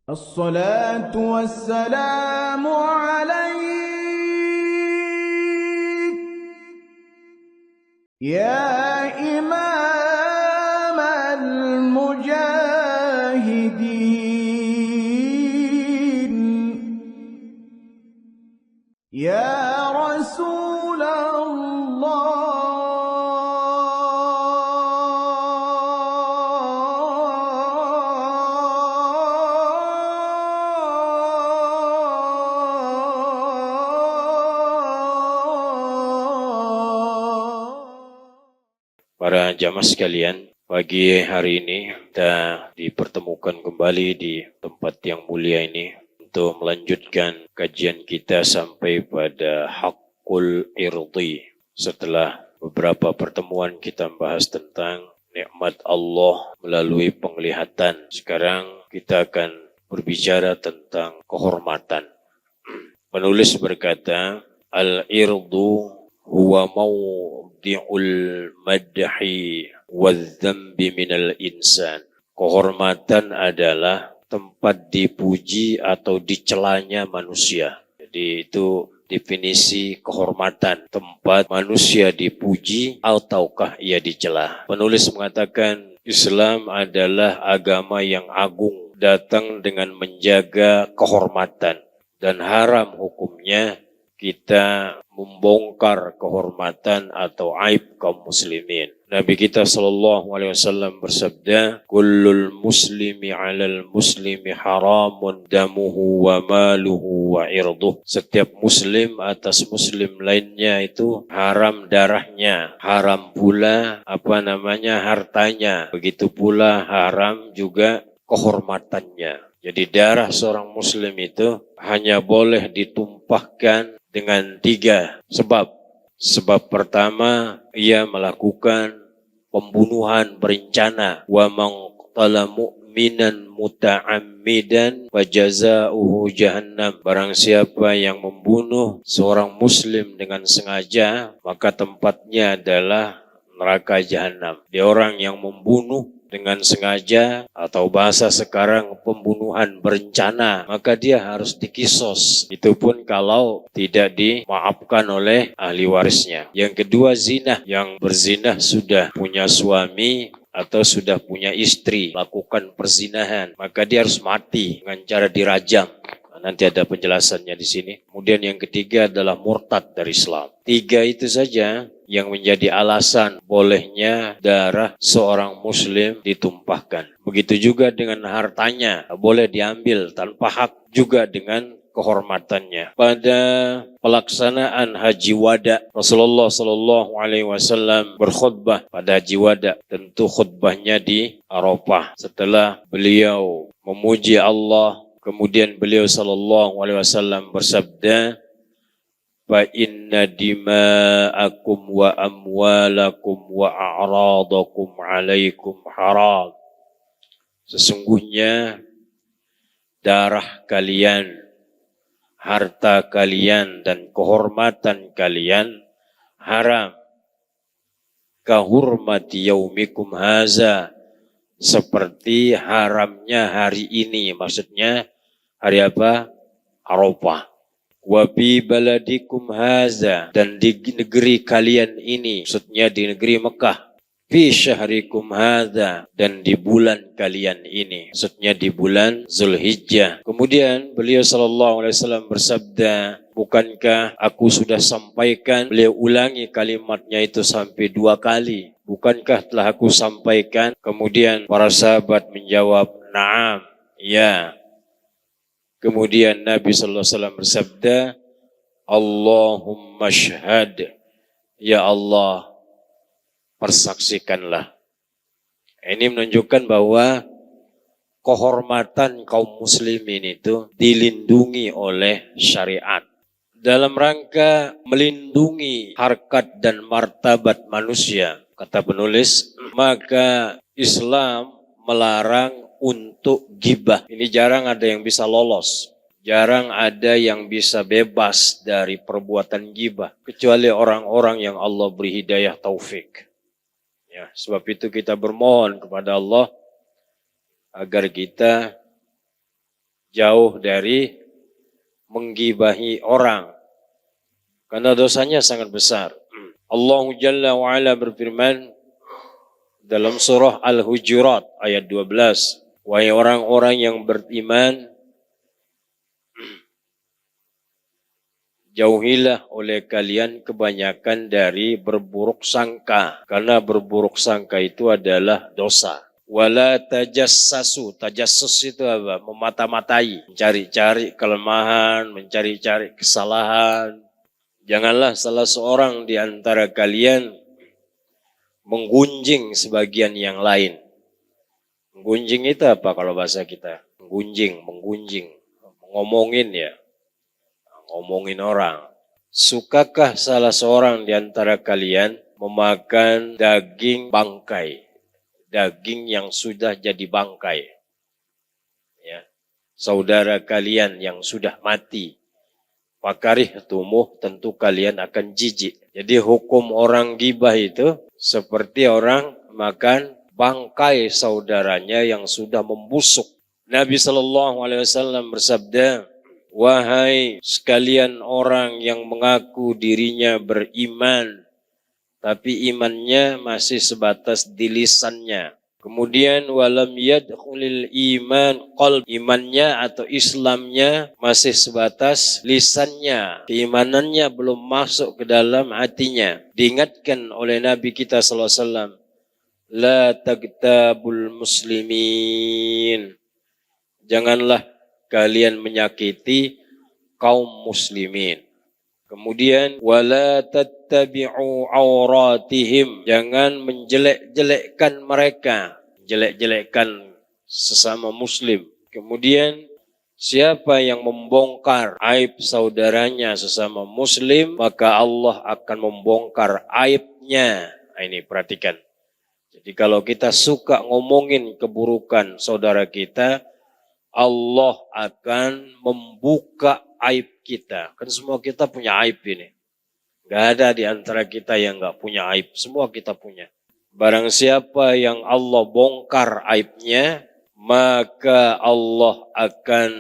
الصلاة والسلام عليك يا إمام المجاهدين يا رسول الله Para jamaah sekalian, pagi hari ini kita dipertemukan kembali di tempat yang mulia ini untuk melanjutkan kajian kita sampai pada Haqqul Irdi. Setelah beberapa pertemuan kita membahas tentang nikmat Allah melalui penglihatan. Sekarang kita akan berbicara tentang kehormatan. Penulis berkata, Al-irdu huwa mawdi'ul madhi wal-dhambi minal insan. Kehormatan adalah tempat dipuji atau dicelanya manusia. Jadi itu definisi kehormatan. Tempat manusia dipuji ataukah ia dicela. Penulis mengatakan Islam adalah agama yang agung, datang dengan menjaga kehormatan. Dan haram hukumnya kita membongkar kehormatan atau aib kaum muslimin. Nabi kita SAW bersabda, Kullul muslimi 'alal muslimi haramun damuhu wa maluhu wa irduh. Setiap muslim atas muslim lainnya itu haram darahnya, haram pula hartanya. Begitu pula haram juga kehormatannya. Jadi darah seorang muslim itu hanya boleh ditumpahkan dengan 3 sebab. Sebab pertama, ia melakukan pembunuhan berencana. Wa man qatala mu'minan muta'ammidan wa jazaohu jahannam. Barang siapa yang membunuh seorang muslim dengan sengaja, maka tempatnya adalah neraka jahanam. Dia orang yang membunuh dengan sengaja atau bahasa sekarang pembunuhan berencana, maka dia harus dikisos. Itu pun kalau tidak dimaafkan oleh ahli warisnya. Yang kedua, zina. Yang berzina sudah punya suami atau sudah punya istri, lakukan perzinahan, maka dia harus mati dengan cara dirajam. Nanti ada penjelasannya di sini. Kemudian yang ketiga adalah murtad dari Islam. 3 itu saja yang menjadi alasan bolehnya darah seorang muslim ditumpahkan. Begitu juga dengan hartanya, boleh diambil tanpa hak, juga dengan kehormatannya. Pada pelaksanaan Haji Wada, Rasulullah SAW berkhutbah pada Haji Wada. Tentu khutbahnya di Arafah. Setelah beliau memuji Allah, kemudian beliau SAW bersabda, Fa inna dima'akum wa amwalakum wa a'radakum alaikum haram. Sesungguhnya darah kalian, harta kalian, dan kehormatan kalian haram. Kahurmati yaumikum haza. Seperti haramnya hari ini. Maksudnya hari apa? Arafah. Wa bi baladikum haza, dan di negeri kalian ini, maksudnya di negeri Mekah. Fi syahrikum haza, dan di bulan kalian ini, maksudnya di bulan Zulhijjah. Kemudian beliau SAW bersabda, bukankah aku sudah sampaikan? Beliau ulangi kalimatnya itu sampai 2 kali. Bukankah telah aku sampaikan? Kemudian para sahabat menjawab, na'am, ya. Kemudian Nabi SAW bersabda, Allahumma syahad, ya Allah, persaksikanlah. Ini menunjukkan bahwa kehormatan kaum muslimin itu dilindungi oleh syariat. Dalam rangka melindungi harkat dan martabat manusia, kata penulis, maka Islam melarang untuk gibah. Ini jarang ada yang bisa lolos. Jarang ada yang bisa bebas dari perbuatan gibah. Kecuali orang-orang yang Allah beri hidayah taufik. Ya, sebab itu kita bermohon kepada Allah agar kita jauh dari menggibahi orang. Karena dosanya sangat besar. Allah Jalla wa'ala berfirman dalam surah Al-Hujurat ayat 12. Wahai orang-orang yang beriman, jauhilah oleh kalian kebanyakan dari berburuk sangka. Karena berburuk sangka itu adalah dosa. Wala tajassasu. Tajassus itu apa? Memata-matai. Mencari-cari kelemahan, mencari-cari kesalahan. Janganlah salah seorang di antara kalian menggunjing sebagian yang lain. Menggunjing itu apa kalau bahasa kita? Menggunjing, ngomongin ya. Ngomongin orang. Sukakah salah seorang di antara kalian memakan daging bangkai? Daging yang sudah jadi bangkai. Ya. Saudara kalian yang sudah mati. Fakarih tumuh, tentu kalian akan jijik. Jadi hukum orang gibah itu seperti orang makan bangkai saudaranya yang sudah membusuk. Nabi SAW bersabda, wahai sekalian orang yang mengaku dirinya beriman, tapi imannya masih sebatas di lisannya. Kemudian walam yadkhulil iman qalb, imannya atau Islamnya masih sebatas lisannya, keimanannya belum masuk ke dalam hatinya. Diingatkan oleh Nabi kita sallallahu alaihi wasallam, la tagtabul muslimin. Janganlah kalian menyakiti kaum muslimin. Kemudian wala tattabi'u auratihim, jangan menjelek-jelekkan mereka, jelek-jelekkan sesama muslim. Kemudian siapa yang membongkar aib saudaranya sesama muslim, maka Allah akan membongkar aibnya. Nah, ini perhatikan. Jadi kalau kita suka ngomongin keburukan saudara kita, Allah akan membuka aib kita. Kan semua kita punya aib ini. Gak ada di antara kita yang gak punya aib. Semua kita punya. Barang siapa yang Allah bongkar aibnya, maka Allah akan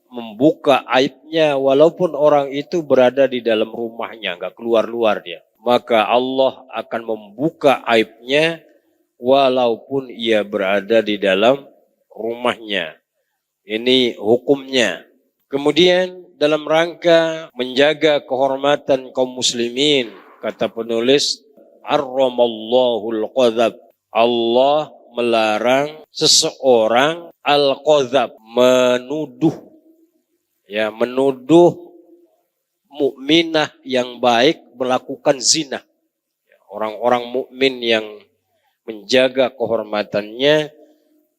membuka aibnya walaupun orang itu berada di dalam rumahnya, gak keluar-luar dia. Maka Allah akan membuka aibnya walaupun ia berada di dalam rumahnya. Ini hukumnya. Kemudian dalam rangka menjaga kehormatan kaum muslimin, kata penulis, arramallahul qadzab. Allah melarang seseorang al-qadzab, menuduh. Ya, menuduh mukminah yang baik melakukan zina. Orang-orang mukmin yang menjaga kehormatannya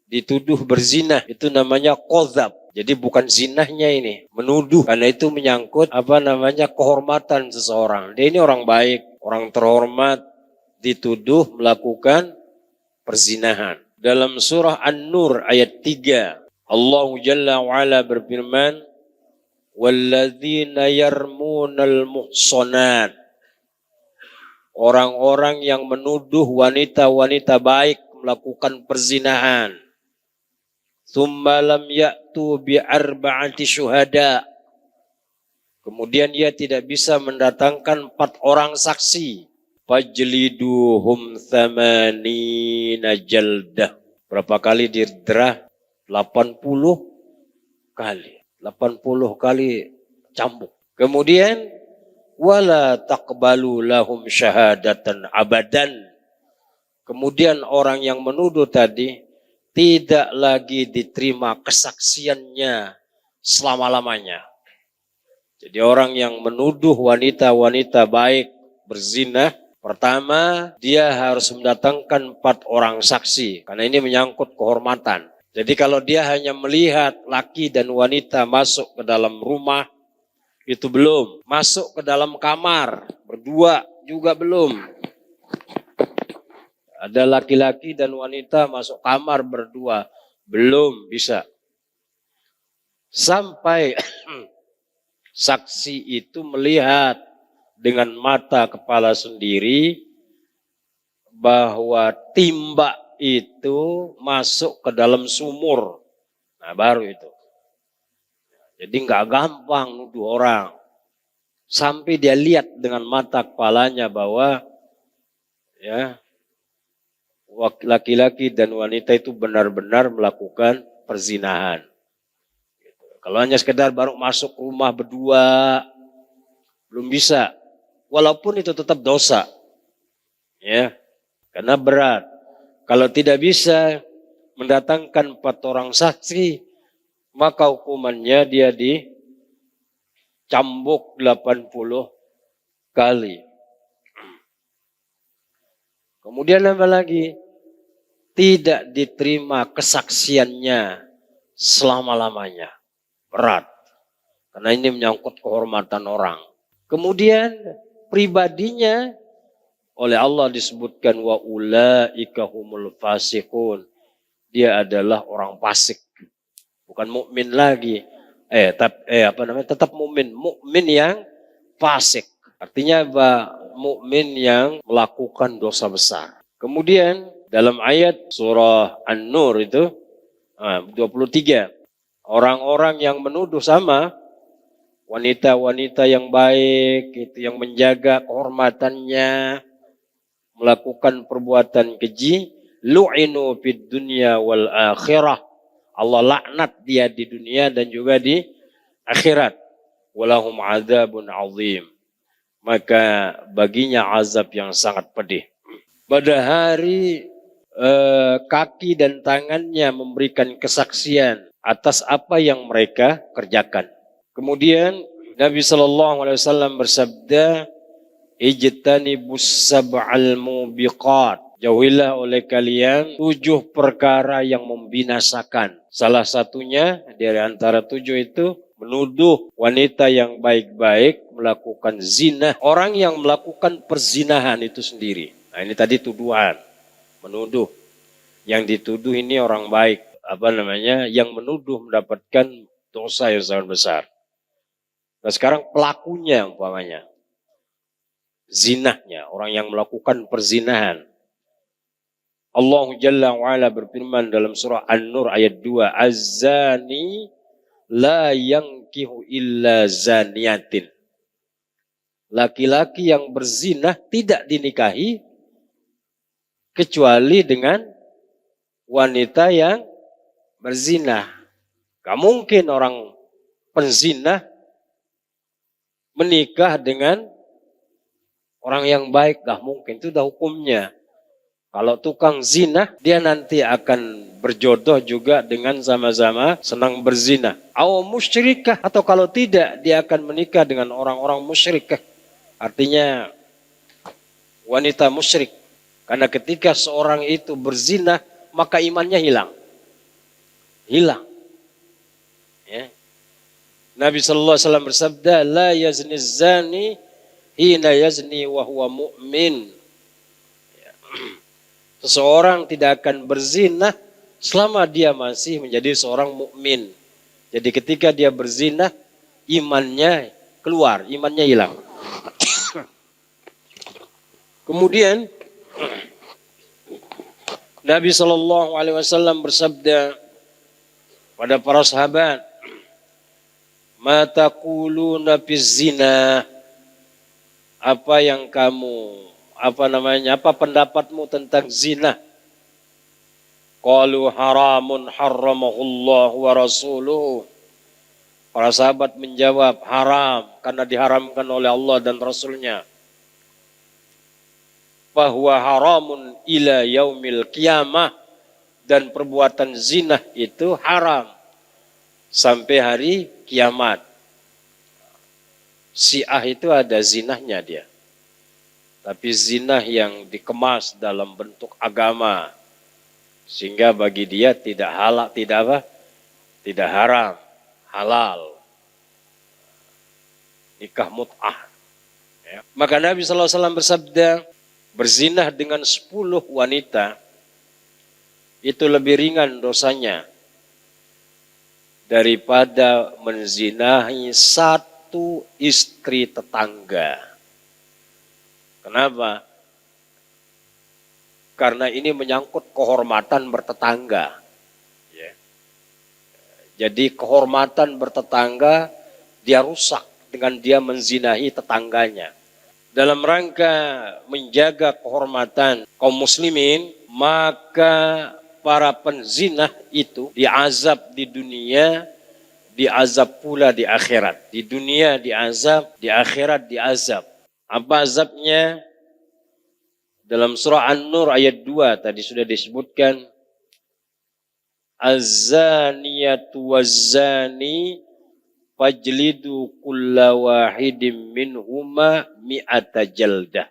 dituduh berzina, itu namanya qadzab. Jadi bukan zinahnya ini, menuduh. Karena itu menyangkut kehormatan seseorang. Dia ini orang baik, orang terhormat, dituduh melakukan perzinahan. Dalam surah An-Nur ayat 3, Allah Jalla wa'ala berfirman, walladzina yarmunal muhsanat. Orang-orang yang menuduh wanita-wanita baik melakukan perzinahan. Tsumma lam ya'tu bi arba'ati syuhada. Kemudian dia tidak bisa mendatangkan 4 orang saksi. Fajliduhum thamanina jaldah. Berapa kali diderah? 80 kali. 80 kali cambuk. Kemudian wala taqbalu lahum syahadatan abadan. Kemudian orang yang menuduh tadi tidak lagi diterima kesaksiannya selama-lamanya. Jadi orang yang menuduh wanita-wanita baik berzina, pertama dia harus mendatangkan 4 orang saksi. Karena ini menyangkut kehormatan. Jadi kalau dia hanya melihat laki dan wanita masuk ke dalam rumah, itu belum. Masuk ke dalam kamar, berdua juga belum. Ada laki-laki dan wanita masuk kamar berdua, belum bisa. Sampai saksi itu melihat dengan mata kepala sendiri bahwa timba itu masuk ke dalam sumur. Nah, baru itu. Jadi nggak gampang nuduh orang. Sampai dia lihat dengan mata kepalanya bahwa ya laki-laki dan wanita itu benar-benar melakukan perzinahan. Kalau hanya sekedar baru masuk rumah berdua, belum bisa. Walaupun itu tetap dosa. Ya, karena berat. Kalau tidak bisa mendatangkan 4 orang saksi, maka hukumannya dia dicambuk 80 kali. Kemudian apa lagi? Tidak diterima kesaksiannya selama-lamanya. Berat. Karena ini menyangkut kehormatan orang. Kemudian pribadinya oleh Allah disebutkan wa ulaika humul fasiqun. Dia adalah orang fasik. Bukan mukmin lagi. Tetap mukmin. Mukmin yang fasik. Artinya mukmin yang melakukan dosa besar. Kemudian dalam ayat surah An-Nur itu 23, orang-orang yang menuduh sama wanita-wanita yang baik, itu yang menjaga kehormatannya, melakukan perbuatan keji, lu'inu fid dunya wal akhirah. Allah laknat dia di dunia dan juga di akhirat. Walahum adzabun azim. Maka baginya azab yang sangat pedih. Pada hari kaki dan tangannya memberikan kesaksian atas apa yang mereka kerjakan. Kemudian Nabi SAW bersabda, ijtanibus sab'al mubiqat. Jauhilah oleh kalian 7 perkara yang membinasakan. Salah satunya dari antara 7 itu menuduh wanita yang baik-baik melakukan zina. Orang yang melakukan perzinahan itu sendiri. Nah ini tadi tuduhan, menuduh. Yang dituduh ini orang baik. Yang menuduh mendapatkan dosa yang sangat besar. Nah sekarang pelakunya umpamanya. Zinahnya, orang yang melakukan perzinahan. Allah Jalla wa'ala berfirman dalam surah An-Nur ayat 2. Az-zani la yankihu illa zaniyatin. Laki-laki yang berzina tidak dinikahi kecuali dengan wanita yang berzina. Gak mungkin orang penzina menikah dengan orang yang baik, gak mungkin. Itu udah hukumnya. Kalau tukang zina, dia nanti akan berjodoh juga dengan sama-sama senang berzina. Aw musyrikah, atau kalau tidak, dia akan menikah dengan orang-orang musyrikah. Artinya wanita musyrik. Karena ketika seorang itu berzina, maka imannya hilang. Hilang. Ya. Nabi SAW bersabda, la yazni zani hina yazni wa huwa mu'min. Seseorang tidak akan berzina selama dia masih menjadi seorang mukmin. Jadi ketika dia berzina, imannya keluar, imannya hilang. Kemudian Nabi SAW bersabda pada para sahabat, "Ma taquluna fiz zina?" Apa yang kamu apa pendapatmu tentang zina? Qalu haramun harramahullah wa rasuluhu. Para sahabat menjawab, haram karena diharamkan oleh Allah dan Rasulnya. Bahwa haramun ila yaumil qiyamah, dan perbuatan zina itu haram sampai hari kiamat. Syiah itu ada zinahnya dia. Tapi zina yang dikemas dalam bentuk agama, sehingga bagi dia tidak halal, tidak haram, halal. Nikah mut'ah. Ya. Maka Nabi SAW bersabda, berzinah dengan 10 wanita itu lebih ringan dosanya daripada menzinahi 1 istri tetangga. Kenapa? Karena ini menyangkut kehormatan bertetangga. Ya. Jadi kehormatan bertetangga dia rusak dengan dia menzinahi tetangganya. Dalam rangka menjaga kehormatan kaum muslimin, maka para penzinah itu diazab di dunia, diazab pula di akhirat. Di dunia diazab, di akhirat diazab. Apa azabnya? Dalam surah An-Nur ayat 2 tadi sudah disebutkan, Az-zaniyatu waz-zani fajlidu kulla wahidin minhuma mi'ata jaldah.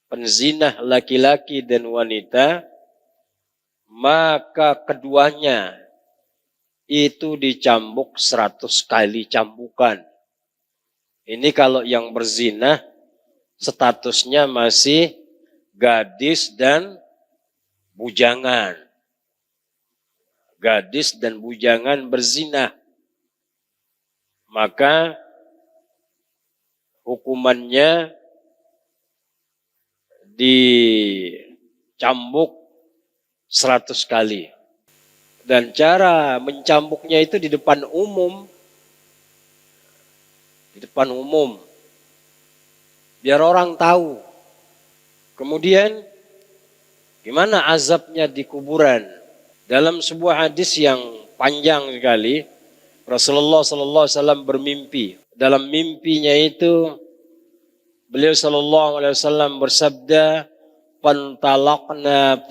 Penzinah laki-laki dan wanita, maka keduanya itu dicambuk 100 kali cambukan. Ini kalau yang berzina statusnya masih gadis dan bujangan. Gadis dan bujangan berzina. Maka hukumannya dicambuk 100 kali. Dan cara mencambuknya itu di depan umum. Di depan umum. Biar orang tahu. Kemudian gimana azabnya di kuburan? Dalam sebuah hadis yang panjang sekali, Rasulullah sallallahu alaihi wasallam bermimpi. Dalam mimpinya itu beliau sallallahu alaihi wasallam bersabda, "Pantalaqna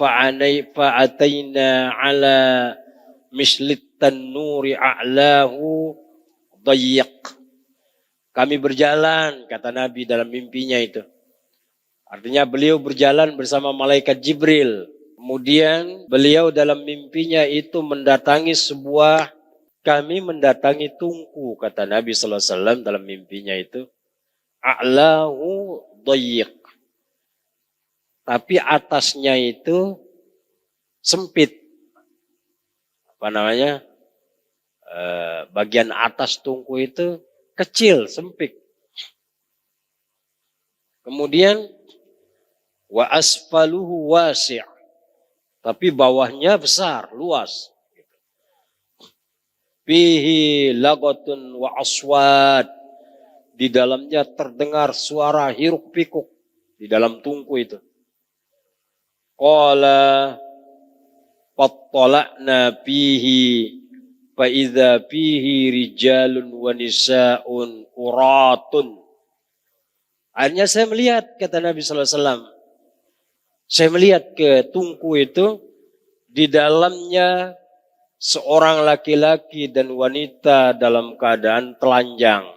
fa'ataina ala mislit tanuri a'lahu dayyiq." Kami berjalan, kata Nabi dalam mimpinya itu. Artinya beliau berjalan bersama malaikat Jibril. Kemudian beliau dalam mimpinya itu kami mendatangi tungku, kata Nabi sallallahu alaihi wasallam dalam mimpinya itu. A'lahu dayyiq. Tapi atasnya itu sempit. Apa namanya? Bagian atas tungku itu kecil, sempit. Kemudian wa asfaluhu wasi'. Tapi bawahnya besar, luas. Fihi lagotun wa aswad. Di dalamnya terdengar suara hiruk pikuk di dalam tungku itu. Qala fattala'na fihi fa idza fihi rijalun wa nisa'un uratun. Akhirnya saya melihat, kata Nabi sallallahu alaihi wasallam, saya melihat ke tungku itu, di dalamnya seorang laki-laki dan wanita dalam keadaan telanjang.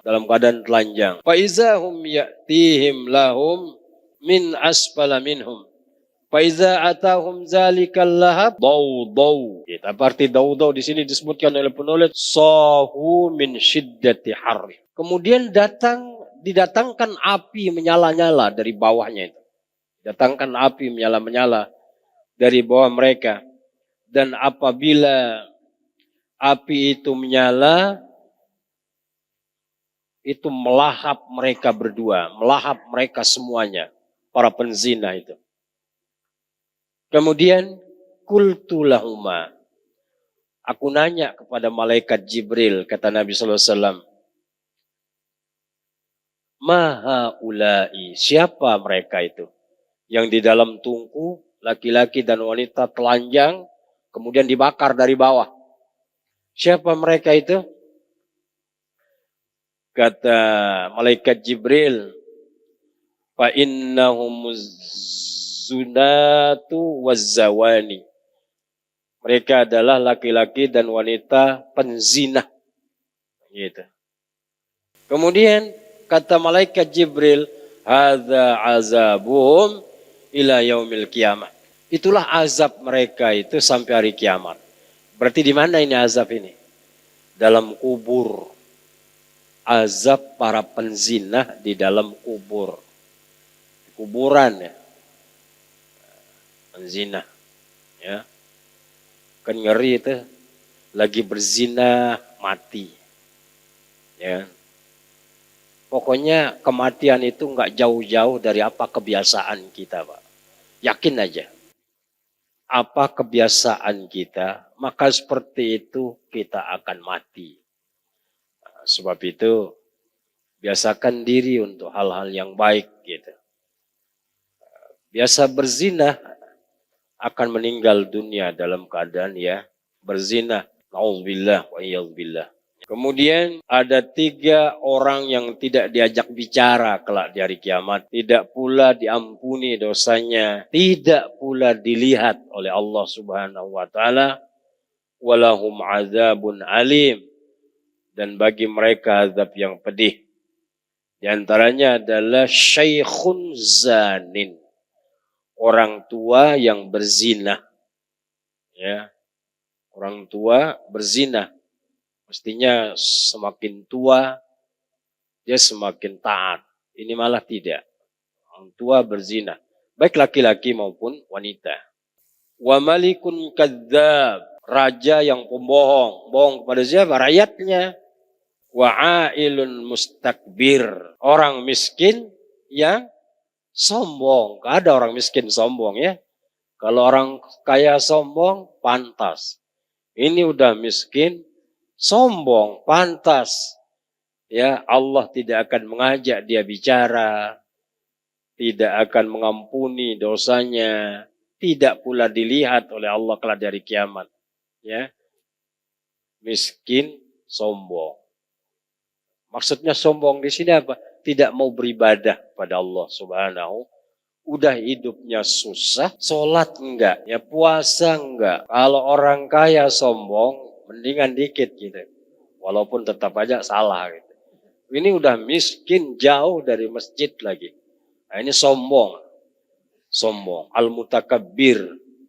Fa iza hum ya'tihim lahum min asfala minhum. Fa iza atahum zalikal lahab daw. Apa arti daw di sini disebutkan oleh penulis sahu min syiddati harri. Kemudian didatangkan api menyala-nyala dari bawahnya itu. Datangkan api menyala-nyala dari bawah mereka. Dan apabila api itu menyala, itu melahap mereka berdua. Melahap mereka semuanya. Para penzina itu. Kemudian, qultu lahuma. Aku nanya kepada malaikat Jibril, kata Nabi sallallahu alaihi wasallam. Maha ulai, siapa mereka itu? Yang di dalam tungku, laki-laki dan wanita telanjang, kemudian dibakar dari bawah. Siapa mereka itu? Kata malaikat Jibril, fa innahumuz zunatu wazzawani. Mereka adalah laki-laki dan wanita penzina. Gitu. Kemudian kata malaikat Jibril, hadza azabuhum ila yaumil qiyamah. Itulah azab mereka itu sampai hari kiamat. Berarti di mana ini azab ini? Dalam kubur. Azab para penzina di dalam kubur. Kuburan ya. Penzina. Ya. Kan ngeri itu. Lagi berzina mati. Ya. Pokoknya kematian itu enggak jauh-jauh dari apa kebiasaan kita, Pak. Yakin aja. apa kebiasaan kita, maka seperti itu kita akan mati. Sebab itu, biasakan diri untuk hal-hal yang baik gitu. Biasa berzina akan meninggal dunia dalam keadaan ya berzina. Nauzubillah wa iyadzubillah. Kemudian ada 3 orang yang tidak diajak bicara kelak di hari kiamat. Tidak pula diampuni dosanya. Tidak pula dilihat oleh Allah subhanahu wa ta'ala. Walahum azabun alim. Dan bagi mereka azab yang pedih. Di antaranya adalah syaikhun zanin. Orang tua yang berzina. Ya. Orang tua berzina. Mestinya semakin tua, dia semakin taat. Ini malah tidak. Orang tua berzina. Baik laki-laki maupun wanita. Wa malikun kadzab. Raja yang pembohong. Bohong kepada siapa? Rakyatnya. Wa ailun mustakbir. Orang miskin yang sombong. Gak ada orang miskin sombong ya. Kalau orang kaya sombong, pantas. Ini udah miskin, sombong, pantas. Ya, Allah tidak akan mengajak dia bicara, tidak akan mengampuni dosanya, tidak pula dilihat oleh Allah kelak dari kiamat. Ya, miskin, sombong. Maksudnya sombong di sini apa? Tidak mau beribadah pada Allah Subhanahu. Udah hidupnya susah, sholat enggak, ya puasa enggak. Kalau orang kaya sombong, mendingan dikit gitu. Walaupun tetap aja salah gitu. Ini udah miskin jauh dari masjid lagi. Nah, ini sombong. Sombong. Al-mutakabbir.